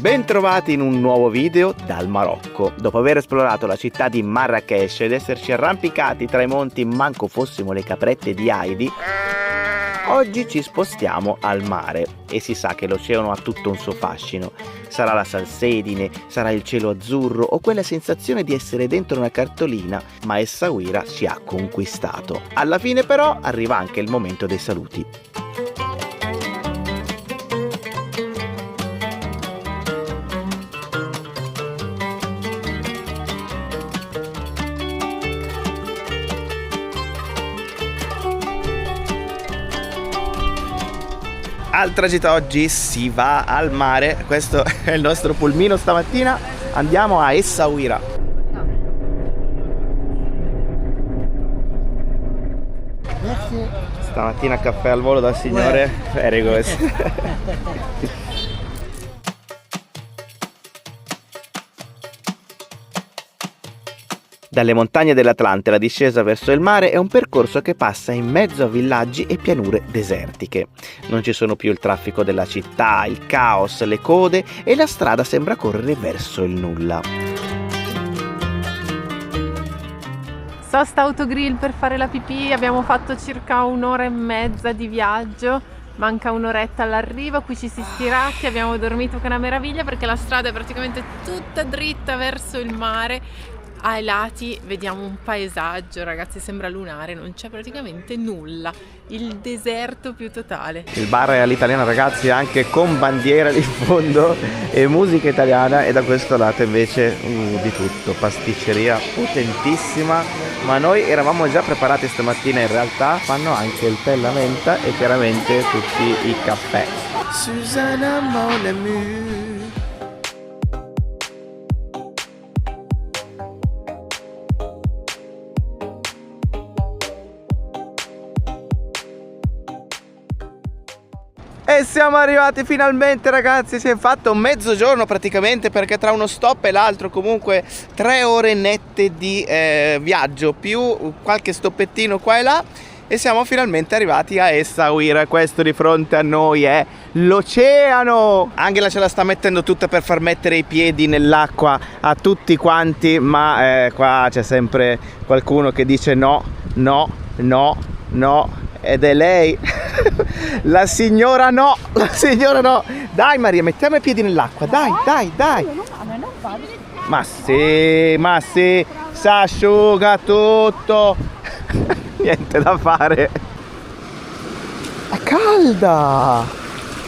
Bentrovati in un nuovo video dal Marocco. Dopo aver esplorato la città di Marrakech ed esserci arrampicati tra i monti manco fossimo le caprette di Heidi, oggi ci spostiamo al mare e si sa che l'oceano ha tutto un suo fascino. Sarà la salsedine, sarà il cielo azzurro o quella sensazione di essere dentro una cartolina, ma Essaouira ci ha conquistato. Alla fine però arriva anche il momento dei saluti. Altra gita oggi, si va al mare, questo è il nostro pulmino stamattina, andiamo a Essaouira. Stamattina caffè al volo dal signore, very good. Dalle montagne dell'Atlante la discesa verso il mare è un percorso che passa in mezzo a villaggi e pianure desertiche. Non ci sono più il traffico della città, il caos, le code e la strada sembra correre verso il nulla. Sosta autogrill per fare la pipì, abbiamo fatto circa un'ora e mezza di viaggio, manca un'oretta all'arrivo, qui ci si stirati, abbiamo dormito che è una meraviglia perché la strada è praticamente tutta dritta verso il mare. Ai lati vediamo un paesaggio, ragazzi, sembra lunare, non c'è praticamente nulla, il deserto più totale. Il bar è all'italiana, ragazzi, anche con bandiera di fondo e musica italiana, e da questo lato invece di tutto, pasticceria potentissima, ma noi eravamo già preparati stamattina, in realtà fanno anche il tè alla menta e chiaramente tutti i caffè. Susanna mon amour. E siamo arrivati finalmente, ragazzi, si è fatto mezzogiorno praticamente, perché tra uno stop e l'altro comunque 3 ore nette di viaggio più qualche stoppettino qua e là, e siamo finalmente arrivati a Essaouira. Questo di fronte a noi è l'oceano. Angela ce la sta mettendo tutta per far mettere i piedi nell'acqua a tutti quanti, ma qua c'è sempre qualcuno che dice no, no, no, no, ed è lei. La signora no, la signora no. Dai Maria, mettiamo i piedi nell'acqua, dai, dai, dai. Ma sì, si asciuga tutto. Niente da fare. È calda,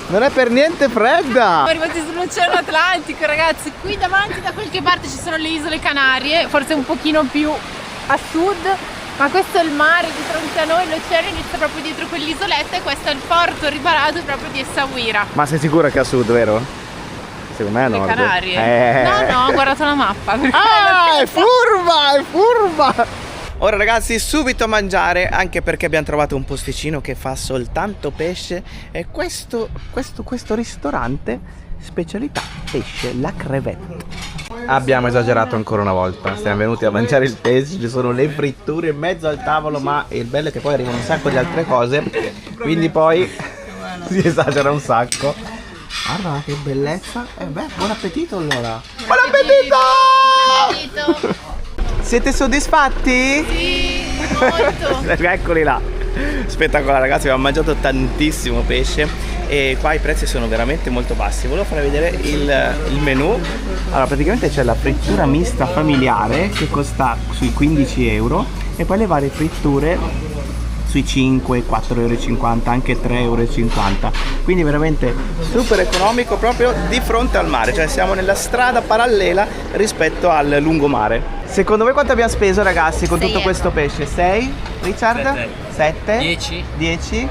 non è per niente fredda. Siamo arrivati sull'Oceano Atlantico, ragazzi. Qui davanti da qualche parte ci sono le isole Canarie, forse un pochino più a sud, ma questo è il mare di fronte a noi, l'oceano inizia proprio dietro quell'isoletta e questo è il porto riparato proprio di Essaouira. Ma sei sicura che è a sud, vero? Secondo me è a nord. Le Canarie? No, ho guardato la mappa. Ah, è furba, è furba! Ora ragazzi, subito a mangiare, anche perché abbiamo trovato un posticino che fa soltanto pesce, e questo ristorante specialità pesce, la crevette. Abbiamo esagerato ancora una volta, siamo venuti a mangiare il pesce, ci sono le fritture in mezzo al tavolo, ma il bello è che poi arrivano un sacco di altre cose, quindi poi si esagera un sacco. Guarda che bellezza, buon appetito allora. Buon appetito! Siete soddisfatti? Sì, molto. Eccoli là. Spettacolare, ragazzi, abbiamo mangiato tantissimo pesce e qua i prezzi sono veramente molto bassi. Volevo farvi vedere il menù. Allora, praticamente c'è la frittura mista familiare che costa sui 15 euro, e poi le varie fritture sui 5, 4,50 euro, anche 3,50 euro. Quindi veramente super economico, proprio di fronte al mare, cioè siamo nella strada parallela rispetto al lungomare. Secondo voi quanto abbiamo speso, ragazzi, con tutto questo pesce? 6? Richard? 7? 10? 10?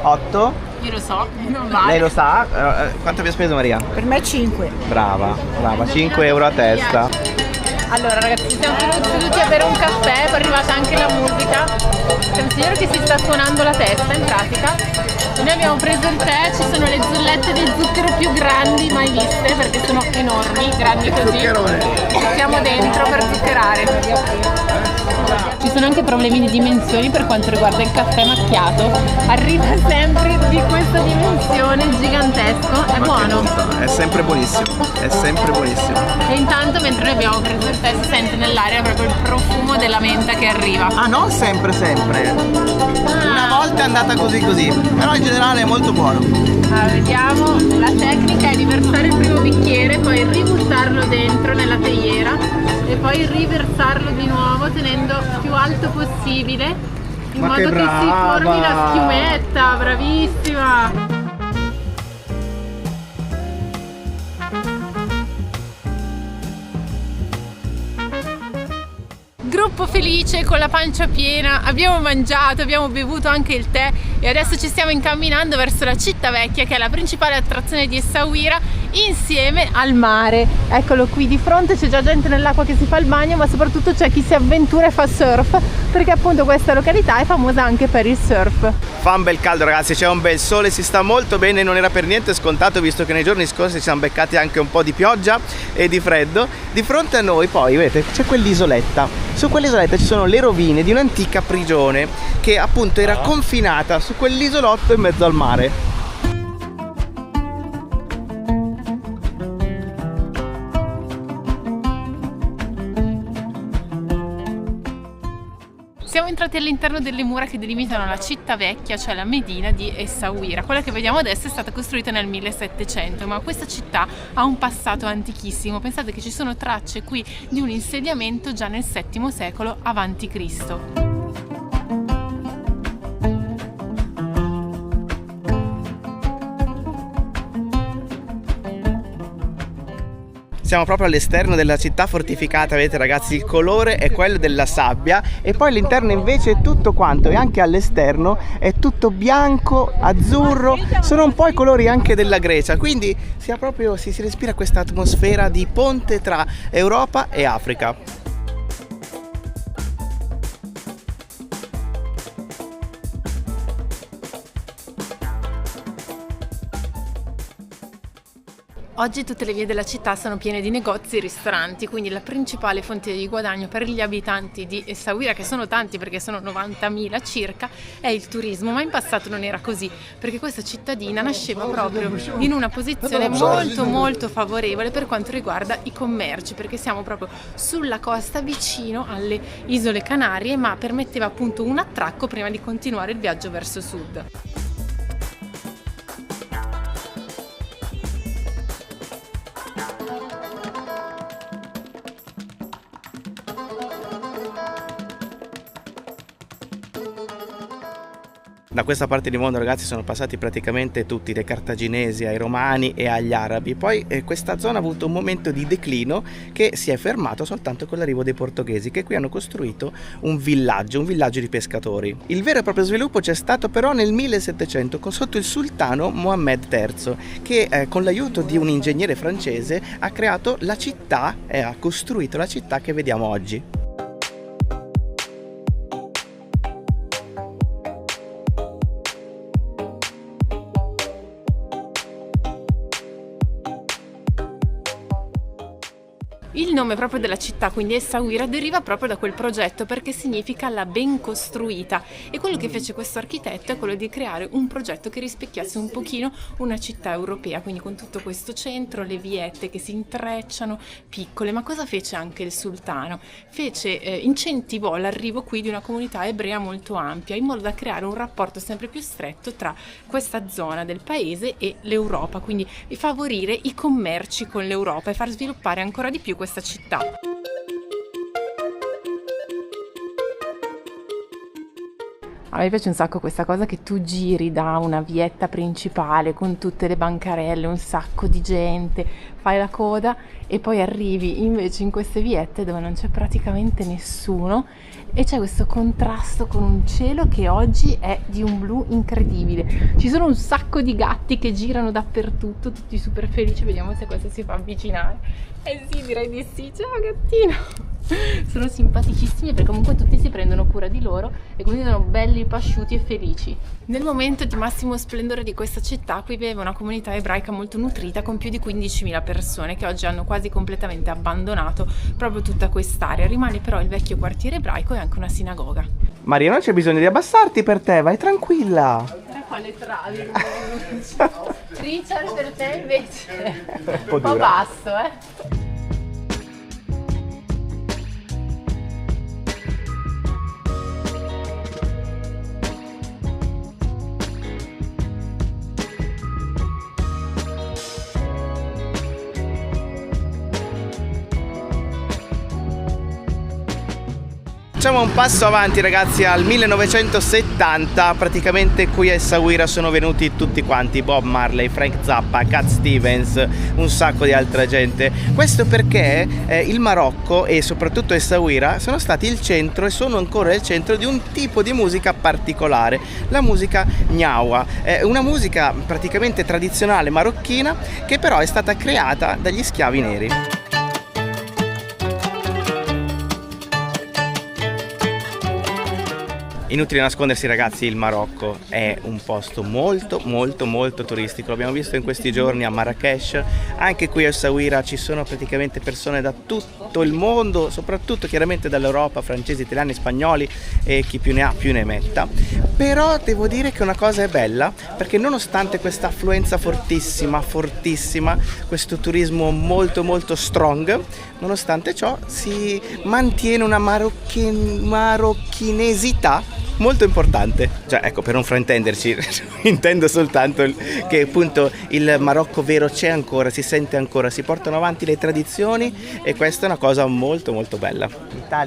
8. 8? Io lo so, non vale. Lei lo sa? Quanto abbiamo speso, Maria? Per me 5. Brava, brava, 5 euro a testa. Allora ragazzi, siamo seduti a bere un caffè, poi è arrivata anche la musica. C'è un signore che si sta suonando la testa in pratica. Noi abbiamo preso il tè, ci sono le zullette di zucchero più grandi mai viste, perché sono enormi, grandi così. Ci siamo dentro per zuccherare. Ci sono anche problemi di dimensioni per quanto riguarda il caffè macchiato, arriva sempre di questa dimensione, gigantesco, è buono. È sempre buonissimo, è sempre buonissimo. E intanto mentre noi abbiamo preso il tè si sente nell'aria proprio il profumo della menta che arriva. Ah, non sempre. Una volta è andata così, però in generale è molto buono. Allora, vediamo, la tecnica è di versare il primo bicchiere, poi ributtarlo dentro nella teiera e poi riversarlo di nuovo tenendo più alto possibile in modo che si formi la schiumetta. Bravissima! Gruppo felice, con la pancia piena, abbiamo mangiato, abbiamo bevuto anche il tè e adesso ci stiamo incamminando verso la città vecchia, che è la principale attrazione di Essaouira, insieme al mare. Eccolo qui di fronte, c'è già gente nell'acqua che si fa il bagno, ma soprattutto c'è chi si avventura e fa surf, perché appunto questa località è famosa anche per il surf. Fa un bel caldo ragazzi, c'è un bel sole, si sta molto bene, non era per niente scontato visto che nei giorni scorsi ci siamo beccati anche un po' di pioggia e di freddo. Di fronte a noi poi vedete c'è quell'isoletta, su quell'isoletta ci sono le rovine di un'antica prigione che appunto era confinata su quell'isolotto in mezzo al mare. Siamo entrati all'interno delle mura che delimitano la città vecchia, cioè la Medina di Essaouira. Quella che vediamo adesso è stata costruita nel 1700, ma questa città ha un passato antichissimo. Pensate che ci sono tracce qui di un insediamento già nel VII secolo a.C. Siamo proprio all'esterno della città fortificata, vedete ragazzi, il colore è quello della sabbia e poi all'interno invece è tutto quanto, e anche all'esterno è tutto bianco, azzurro, sono un po' i colori anche della Grecia, quindi si respira questa atmosfera di ponte tra Europa e Africa. Oggi tutte le vie della città sono piene di negozi e ristoranti, quindi la principale fonte di guadagno per gli abitanti di Essaouira, che sono tanti perché sono 90.000 circa, è il turismo, ma in passato non era così, perché questa cittadina nasceva proprio in una posizione molto favorevole per quanto riguarda i commerci, perché siamo proprio sulla costa vicino alle isole Canarie, ma permetteva appunto un attracco prima di continuare il viaggio verso sud. Da questa parte di mondo ragazzi sono passati praticamente tutti, dai cartaginesi ai romani e agli arabi, poi questa zona ha avuto un momento di declino che si è fermato soltanto con l'arrivo dei portoghesi, che qui hanno costruito un villaggio di pescatori. Il vero e proprio sviluppo c'è stato però nel 1700 sotto il sultano Mohammed III, che con l'aiuto di un ingegnere francese ha creato la città e ha costruito la città che vediamo oggi. Il nome proprio della città, quindi Essaouira, deriva proprio da quel progetto perché significa la ben costruita, e quello che fece questo architetto è quello di creare un progetto che rispecchiasse un pochino una città europea, quindi con tutto questo centro, le viette che si intrecciano, piccole. Ma cosa fece anche il sultano? Incentivò l'arrivo qui di una comunità ebrea molto ampia, in modo da creare un rapporto sempre più stretto tra questa zona del paese e l'Europa, quindi di favorire i commerci con l'Europa e far sviluppare ancora di più questa città. A me piace un sacco questa cosa che tu giri da una vietta principale con tutte le bancarelle, un sacco di gente, fai la coda e poi arrivi invece in queste viette dove non c'è praticamente nessuno e c'è questo contrasto con un cielo che oggi è di un blu incredibile. Ci sono un sacco di gatti che girano dappertutto, tutti super felici. Vediamo se questo si fa avvicinare. Eh sì, direi di sì. Ciao gattino. Sono simpaticissimi perché comunque tutti si prendono cura di loro e quindi sono belli pasciuti e felici. Nel momento di massimo splendore di questa città qui vive una comunità ebraica molto nutrita con più di 15.000 persone che oggi hanno quasi completamente abbandonato proprio tutta quest'area. Rimane però il vecchio quartiere ebraico e anche una sinagoga. Maria, non c'è bisogno di abbassarti per te, vai tranquilla. Quale travi? Richard per te invece Un po' un po' dura. basso, Facciamo un passo avanti ragazzi al 1970, praticamente qui a Essaouira sono venuti tutti quanti, Bob Marley, Frank Zappa, Cat Stevens, un sacco di altra gente. Questo perché il Marocco e soprattutto Essaouira sono stati il centro e sono ancora il centro di un tipo di musica particolare, la musica Gnawa, una musica praticamente tradizionale marocchina che però è stata creata dagli schiavi neri. Inutile nascondersi ragazzi, il Marocco è un posto molto turistico, l'abbiamo visto in questi giorni a Marrakech, anche qui a Essaouira ci sono praticamente persone da tutto il mondo, soprattutto chiaramente dall'Europa, francesi, italiani, spagnoli e chi più ne ha più ne metta. Però devo dire che una cosa è bella, perché nonostante questa affluenza fortissima, questo turismo molto strong, nonostante ciò si mantiene una marocchinesità molto importante. Cioè ecco, per non fraintenderci, intendo soltanto che appunto il Marocco vero c'è ancora, si sente ancora, si portano avanti le tradizioni e questa è una cosa molto bella.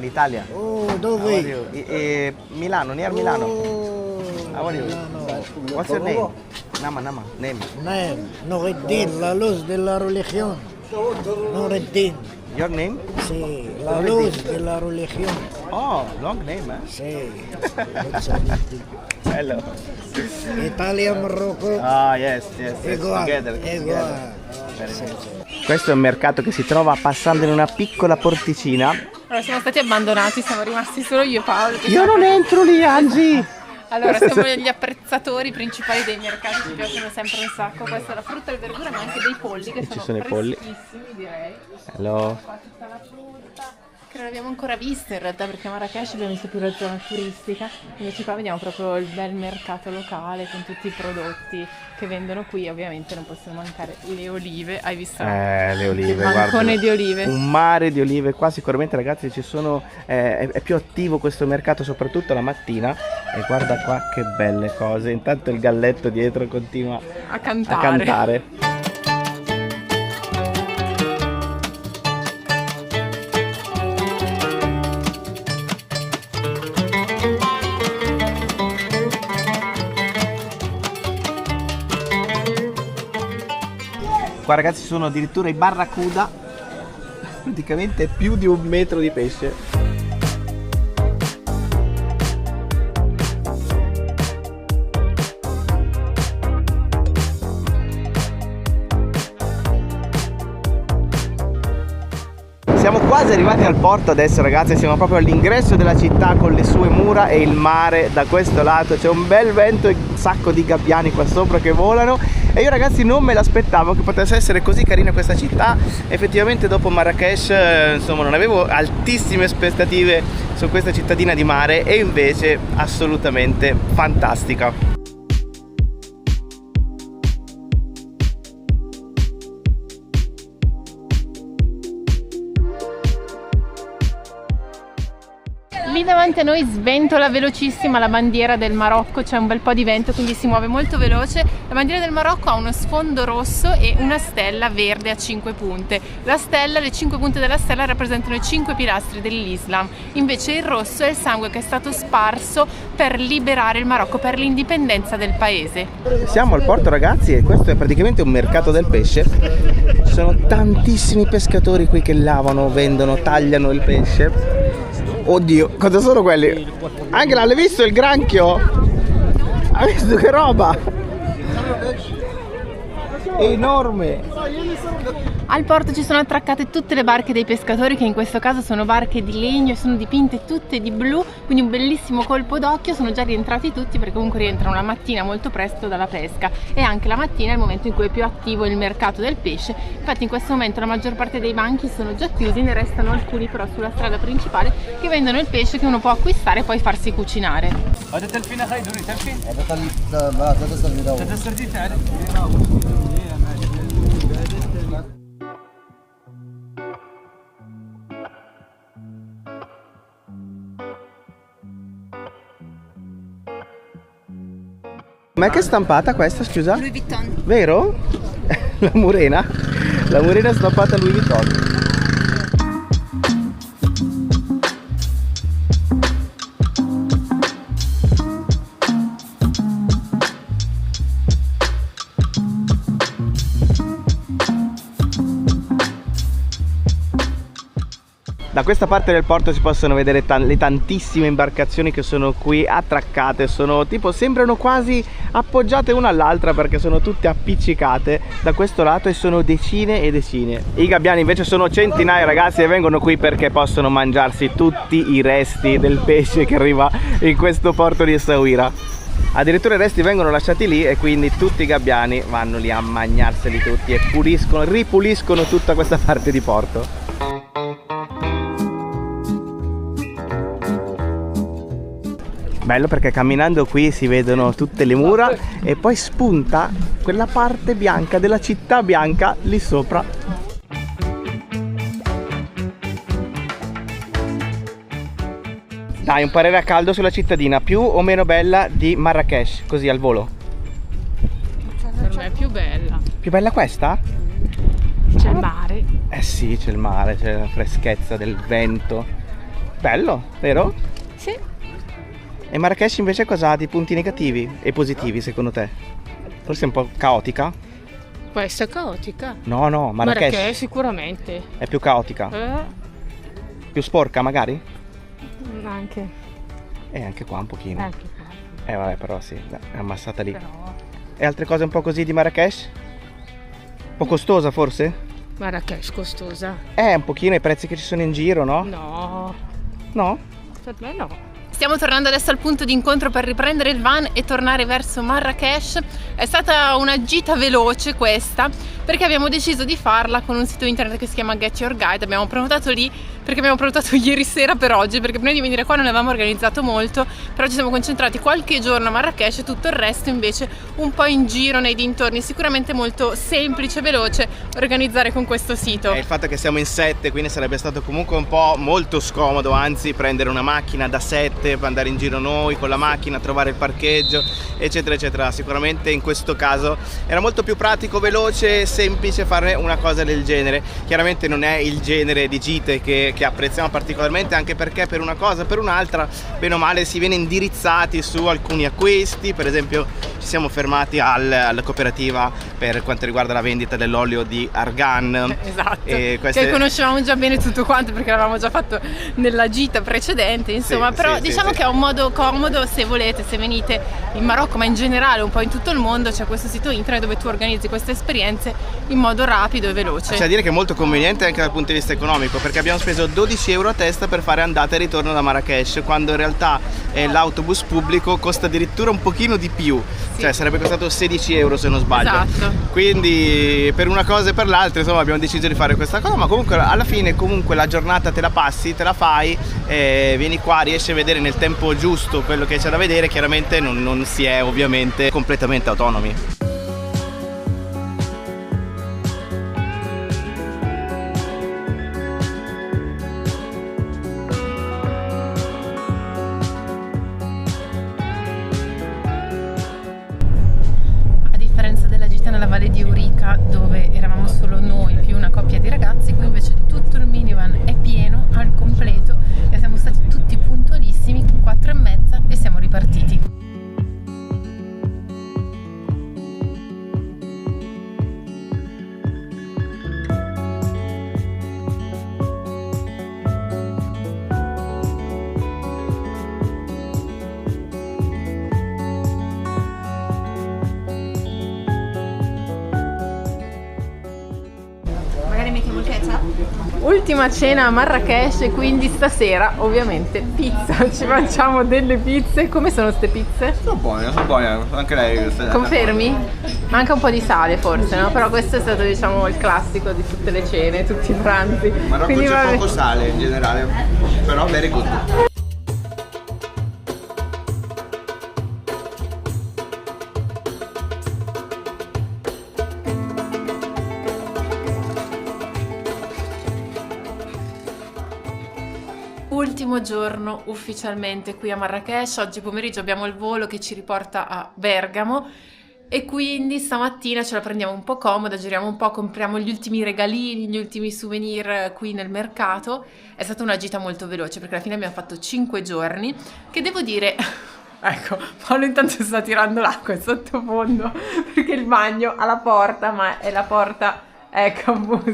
Italia. Oh, dove? Milano, near Milano. How are you? What's your name? Nama, name. Nureddin, la luz della religione. Nureddin. Your name? Sì, la luz della religione. Oh, long name, eh? Sì. Hello. Italia, Marocco. Ah, yes, Uguale. Questo è un mercato che si trova passando in una piccola porticina. Allora siamo stati abbandonati, siamo rimasti solo io e Paolo. Io non entro lì, Angie! Allora, siamo gli apprezzatori principali dei mercati, ci piacciono sempre un sacco. Questa è la frutta e la verdura, ma anche dei polli che ci sono i polli. freschissimi, direi. Hello. Qua tutta la frutta, che non abbiamo ancora vista in realtà, perché a Marrakech abbiamo visto più la zona turistica, invece qua vediamo proprio il bel mercato locale con tutti i prodotti che vendono qui. Ovviamente non possono mancare le olive, hai visto? Le olive, il bancone di olive. Un mare di olive qua sicuramente ragazzi, ci sono, è più attivo questo mercato soprattutto la mattina e guarda qua che belle cose, intanto il galletto dietro continua a cantare. Qua ragazzi sono addirittura i barracuda, praticamente più di 1 metro di pesce. Siamo quasi arrivati al porto adesso ragazzi, siamo proprio all'ingresso della città con le sue mura e il mare da questo lato, c'è un bel vento e un sacco di gabbiani qua sopra che volano e io ragazzi non me l'aspettavo che potesse essere così carina questa città. Effettivamente dopo Marrakech insomma non avevo altissime aspettative su questa cittadina di mare e invece assolutamente fantastica. Lì davanti a noi sventola velocissima la bandiera del Marocco, c'è un bel po' di vento quindi si muove molto veloce. La bandiera del Marocco ha uno sfondo rosso e una stella verde a 5 punte. La stella, le 5 punte della stella rappresentano i 5 pilastri dell'Islam, invece il rosso è il sangue che è stato sparso per liberare il Marocco, per l'indipendenza del paese. Siamo al porto ragazzi e questo è praticamente un mercato del pesce. Ci sono tantissimi pescatori qui che lavano, vendono, tagliano il pesce. Oddio, cosa sono quelli? Angela, l'hai visto il granchio? Hai visto che roba? È enorme! Al porto ci sono attraccate tutte le barche dei pescatori, che in questo caso sono barche di legno e sono dipinte tutte di blu, quindi un bellissimo colpo d'occhio. Sono già rientrati tutti perché comunque rientrano la mattina molto presto dalla pesca, e anche la mattina è il momento in cui è più attivo il mercato del pesce. Infatti in questo momento la maggior parte dei banchi sono già chiusi, ne restano alcuni però sulla strada principale che vendono il pesce che uno può acquistare e poi farsi cucinare. Ma che stampata questa, scusa? Louis Vuitton. Vero? La murena? La murena è stampata Louis Vuitton. Da questa parte del porto si possono vedere le tantissime imbarcazioni che sono qui attraccate, sono tipo, sembrano quasi appoggiate una all'altra perché sono tutte appiccicate da questo lato e sono decine e decine. I gabbiani invece sono centinaia, ragazzi, e vengono qui perché possono mangiarsi tutti i resti del pesce che arriva in questo porto di Essaouira. Addirittura i resti vengono lasciati lì e quindi tutti i gabbiani vanno lì a mangiarseli tutti e ripuliscono tutta questa parte di porto. Bello perché camminando qui si vedono tutte le mura e poi spunta quella parte bianca della città bianca lì sopra. Dai, un parere a caldo sulla cittadina, più o meno bella di Marrakech, così al volo? Per me è più bella. Più bella questa? C'è il mare. Eh sì, c'è il mare, c'è la freschezza del vento. Bello, vero? Sì. E Marrakech invece cosa ha di punti negativi e positivi secondo te? Forse è un po' caotica? Questa è caotica. No, Marrakech sicuramente. è più caotica. Più sporca magari? Anche. E anche qua un pochino. Anche qua. Vabbè, però sì, è ammassata lì. Però... E altre cose un po' così di Marrakech? Un po' costosa forse? Marrakech costosa. Un pochino i prezzi che ci sono in giro, no? No, No? per me no. Stiamo tornando adesso al punto di incontro per riprendere il van e tornare verso Marrakech. È stata una gita veloce questa, perché abbiamo deciso di farla con un sito internet che si chiama Get Your Guide. Abbiamo prenotato lì perché abbiamo prenotato ieri sera per oggi, perché prima di venire qua non avevamo organizzato molto, però ci siamo concentrati qualche giorno a Marrakech e tutto il resto invece un po' in giro nei dintorni. Sicuramente molto semplice e veloce organizzare con questo sito. E il fatto che siamo in 7, quindi sarebbe stato comunque un po' molto scomodo, anzi prendere una macchina da 7 per andare in giro noi con la macchina, trovare il parcheggio, eccetera eccetera. Sicuramente in questo caso era molto più pratico, veloce, semplice fare una cosa del genere. Chiaramente non è il genere di gite che apprezziamo particolarmente, anche perché per una cosa o per un'altra bene o male si viene indirizzati su alcuni acquisti. Per esempio ci siamo fermati alla cooperativa per quanto riguarda la vendita dell'olio di argan. Esatto, e che conoscevamo già bene tutto quanto perché l'avevamo già fatto nella gita precedente, insomma. Sì, però sì, diciamo sì. che è un modo comodo se volete, se venite in Marocco, ma in generale un po' in tutto il mondo c'è questo sito internet dove tu organizzi queste esperienze in modo rapido e veloce. C'è da dire che è molto conveniente anche dal punto di vista economico, perché abbiamo speso 12 euro a testa per fare andata e ritorno da Marrakech, quando in realtà l'autobus pubblico costa addirittura un pochino di più, Sì. cioè sarebbe costato 16 euro se non sbaglio. Esatto. Quindi per una cosa e per l'altra insomma abbiamo deciso di fare questa cosa, ma comunque alla fine comunque la giornata te la passi, te la fai, vieni qua, riesci a vedere nel tempo giusto quello che c'è da vedere. Chiaramente non si è ovviamente completamente autonomi. A differenza della gita nella Valle di Aurica, dove eravamo solo noi più una coppia di ragazzi, qui invece tutto il minivan è pieno al completo e siamo stati tutti puntualissimi, 4:30, e siamo ripartiti. Ultima cena a Marrakech e quindi stasera ovviamente pizza, ci facciamo delle pizze. Come sono ste pizze? Sono buone, anche lei. Confermi? Manca un po' di sale forse, no? Però questo è stato diciamo il classico di tutte le cene, tutti i pranzi. Marocco Quindi c'è poco sale in generale, però very good. Ultimo giorno ufficialmente qui a Marrakech. Oggi pomeriggio abbiamo il volo che ci riporta a Bergamo e quindi stamattina ce la prendiamo un po' comoda, giriamo un po', compriamo gli ultimi regalini, gli ultimi souvenir qui nel mercato. È stata una gita molto veloce perché alla fine abbiamo fatto 5 giorni che devo dire... Ecco, Paolo intanto sta tirando l'acqua in sottofondo perché il bagno ha la porta, ma è la porta... Ecco appunto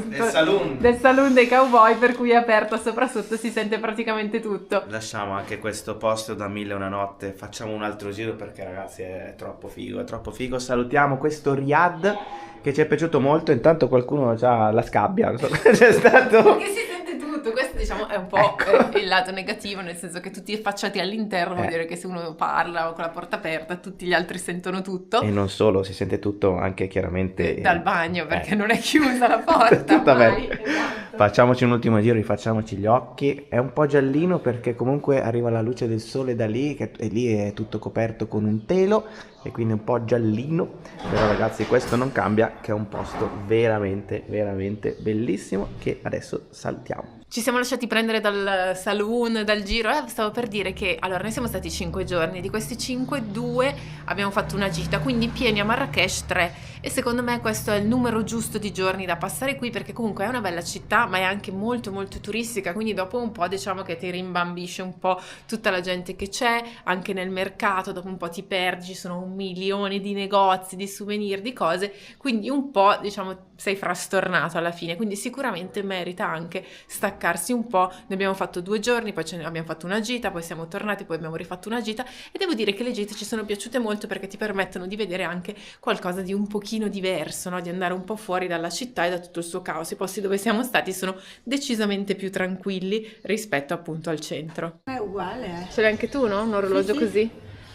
del saloon dei cowboy, per cui è aperto sopra sotto, si sente praticamente tutto. Lasciamo anche questo posto da 1001 notte, facciamo un altro giro perché ragazzi è troppo figo, è troppo figo. Salutiamo questo Riyadh che ci è piaciuto molto, intanto qualcuno ha la scabbia, non so c'è stato... Perché si sente tutto, questo diciamo è un po' il lato negativo, nel senso che tutti affacciati all'interno vuol dire che se uno parla o con la porta aperta tutti gli altri sentono tutto. E non solo, si sente tutto anche chiaramente... dal bagno perché non è chiusa la porta. Tutto mai. bene. Esatto. Facciamoci un ultimo giro, rifacciamoci gli occhi. È un po' giallino perché comunque arriva la luce del sole da lì e lì è tutto coperto con un telo e quindi un po' giallino. Però ragazzi questo non cambia, che è un posto veramente veramente bellissimo che adesso saltiamo. Ci siamo lasciati prendere dal saloon, dal giro. Stavo per dire che allora noi siamo stati 5 giorni, di questi 5, 2 abbiamo fatto una gita, quindi pieni a Marrakech 3, e secondo me questo è il numero giusto di giorni da passare qui perché comunque è una bella città ma è anche molto molto turistica, quindi dopo un po' diciamo che ti rimbambisce un po' tutta la gente che c'è, anche nel mercato dopo un po' ti perdi, ci sono 1 milione di negozi, di souvenir, di cose, quindi un po' diciamo sei frastornato alla fine, quindi sicuramente merita anche staccarsi un po'. Ne abbiamo fatto 2 giorni, poi abbiamo fatto una gita, poi siamo tornati, poi abbiamo rifatto una gita e devo dire che le gite ci sono piaciute molto perché ti permettono di vedere anche qualcosa di un pochino diverso, no? Di andare un po' fuori dalla città e da tutto il suo caos. I posti dove siamo stati sono decisamente più tranquilli rispetto appunto al centro. È uguale, Ce l'hai anche tu, no? Un orologio sì. così?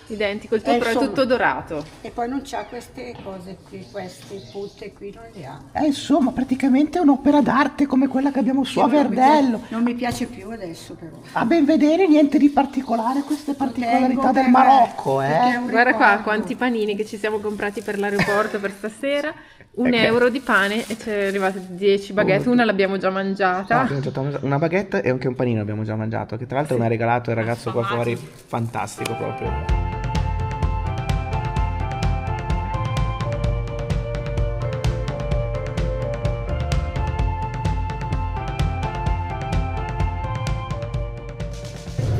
Identico, il tuo però è insomma. tutto dorato. E poi non c'ha queste cose qui, queste putte qui non le ha. Insomma, praticamente è un'opera d'arte come quella che abbiamo su a Verdello. Non mi piace più adesso però. A ben vedere niente di particolare, queste particolarità del Tengo Marocco, perché è un Guarda qua ricordo. quanti panini che ci siamo comprati per l'aeroporto per stasera. Ok. €1 di pane e ci è arrivate 10 baguette, una l'abbiamo già mangiata. Una baguette e anche un panino abbiamo già mangiato, che tra l'altro mi ha regalato il ragazzo qua fuori, fantastico proprio.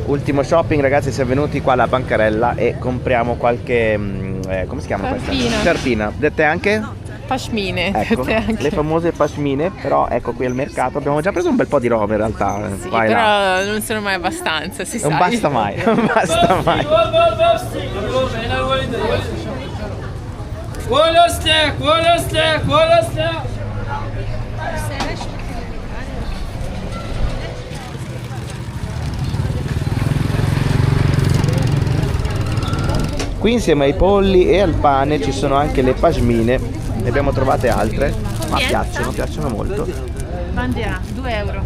Ultimo shopping ragazzi, siamo venuti qua alla bancarella e compriamo qualche come si chiama questa? Sciarpina. Sciarpina. Dette anche? Pashmine, Ecco, dette anche. le famose pashmine, però ecco qui al mercato abbiamo già preso un bel po' di roba in realtà, Sì, qua e là. però non sono mai abbastanza, si sa. Non basta mai, non basta mai. Qui insieme ai polli e al pane ci sono anche le pashmine, ne abbiamo trovate altre, ma piacciono molto. Bandiera, €2.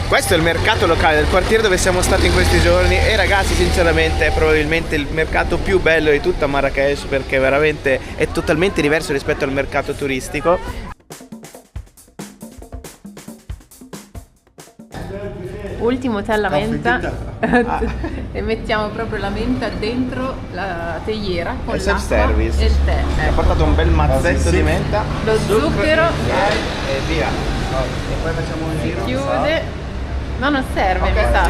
Questo è il mercato locale del quartiere dove siamo stati in questi giorni e ragazzi sinceramente è probabilmente il mercato più bello di tutta Marrakech perché veramente è totalmente diverso rispetto al mercato turistico. Ultimo hotel la menta e mettiamo proprio la menta dentro la teiera con È l'acqua self-service. e il tè. Ha Ecco. portato un bel mazzetto di menta, Lo zucchero e via. E poi facciamo un giro. chiude. No, non serve, mi sa. Ah,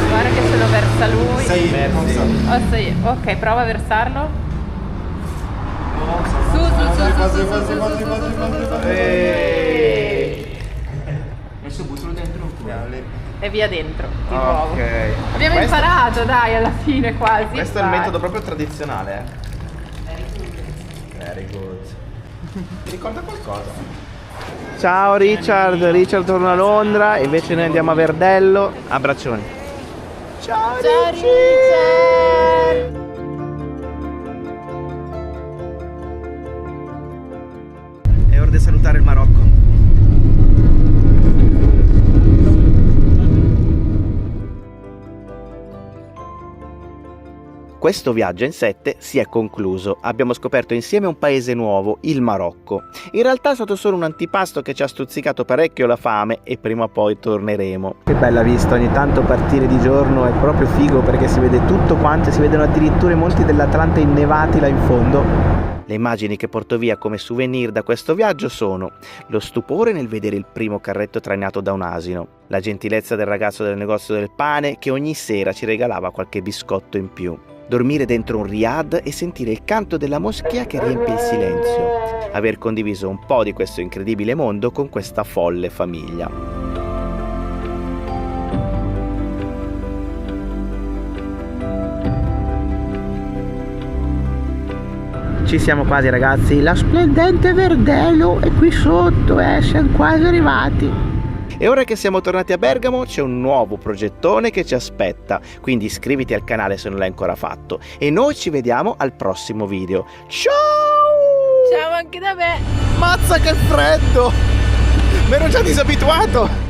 Guarda che se lo versa lui. merci. Oh, sì. Ok, prova a versarlo. Su. Adesso buttalo dentro E via dentro, di nuovo. Ok. Abbiamo Questo- imparato, dai, alla fine quasi. Questo è il Vai. metodo proprio tradizionale. Very good. Ti ricorda qualcosa? Ciao Richard torna a Londra, invece noi andiamo a Verdello. Abbraccioni. Ciao Richard! È ora di salutare il Marocco. Questo viaggio in 7 si è concluso, abbiamo scoperto insieme un paese nuovo, il Marocco. In realtà è stato solo un antipasto che ci ha stuzzicato parecchio la fame e prima o poi torneremo. Che bella vista, ogni tanto partire di giorno è proprio figo perché si vede tutto quanto, si vedono addirittura i monti dell'Atlante innevati là in fondo. Le immagini che porto via come souvenir da questo viaggio sono lo stupore nel vedere il primo carretto trainato da un asino, la gentilezza del ragazzo del negozio del pane che ogni sera ci regalava qualche biscotto in più. Dormire dentro un riad e sentire il canto della moschea che riempie il silenzio. Aver condiviso un po' di questo incredibile mondo con questa folle famiglia. Ci siamo quasi ragazzi, La splendente Verdello è qui sotto, siamo quasi arrivati. e ora che siamo tornati a Bergamo c'è un nuovo progettone che ci aspetta, quindi iscriviti al canale se non l'hai ancora fatto e noi ci vediamo al prossimo video. Ciao! Ciao anche da me! Mazza che freddo! Mi ero già disabituato!